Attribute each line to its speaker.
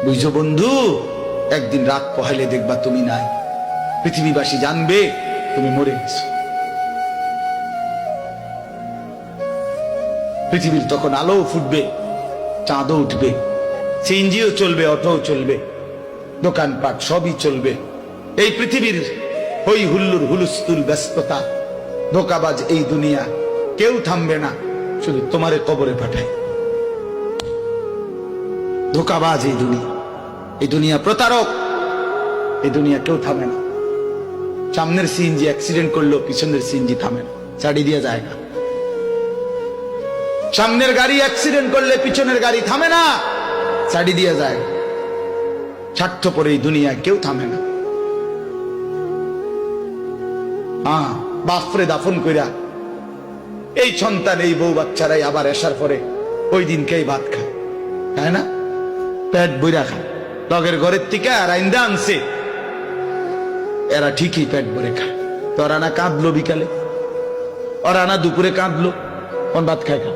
Speaker 1: বুঝছো বন্ধু, একদিন রাত পহেলে দেখবা তুমি নাই, পৃথিবীবাসী জানবে তুমি মরে গেছো। পৃথিবীর তখন আলো ফুটবে, চাঁদও উঠবে, সিএনজিও চলবে, অটোও চলবে, দোকানপাট সবই চলবে। এই পৃথিবীর হই হুল্লুর হুলুস্থুল ব্যস্ততা, ধোকাবাজ এই দুনিয়া, কেউ থামবে না, শুধু তোমারে কবরে পাঠায়। ধোকাবাজ এই দুনিয়া, এই দুনিয়া প্রতারক, এই দুনিয়া কেউ থামে না। সামনের সিএনজি অ্যাক্সিডেন্ট করলো, পিছনের সিএনজি থামে না, ছাড়ি দিয়ে যায় না। সামনের গাড়ি অ্যাক্সিডেন্ট করলে পিছনের গাড়ি থামে না, ছাড়ি দিয়ে যায়। স্বার্থপর এই দুনিয়ায় কেউ থামে না। হ্যাঁ, বাপরে দাফন কইরা এই সন্তান, এই বউ বাচ্চারাই আবার আসার পরে ওই দিনকেই ভাত খায়, তাই না? পেট বইরা খায়, লগের ঘরের থেকে আর আইন্দা আনছে, এরা ঠিকই পেট ভরে খায়। তো ওরা না কাঁদলো বিকালে, ওরা না দুপুরে কাঁদলো, কোন ভাত খায় খা।